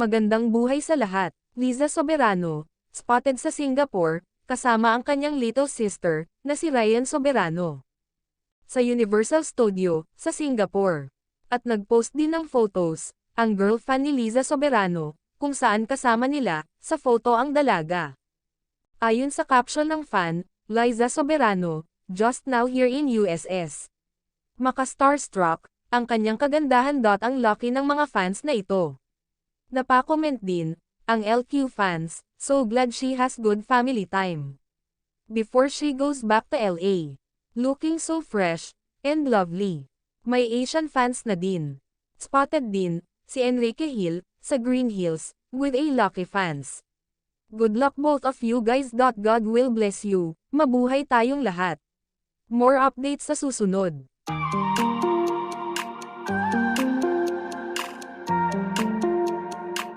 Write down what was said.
Magandang buhay sa lahat. Liza Soberano, spotted sa Singapore, kasama ang kanyang little sister, na si Ryan Soberano. Sa Universal Studio, sa Singapore. At nag-post din ng photos, ang girl fan ni Liza Soberano, kung saan kasama nila, sa photo ang dalaga. Ayon sa caption ng fan, Liza Soberano, just now here in USS. Maka-starstruck, ang kanyang kagandahan. Ang lucky ng mga fans na ito. Napakomment din, ang LQ fans, so glad she has good family time. Before she goes back to LA. Looking so fresh, and lovely. May Asian fans na din. Spotted din, si Enrique Hill, sa Green Hills, with a lucky fans. Good luck both of you guys. God will bless you, mabuhay tayong lahat. More updates sa susunod.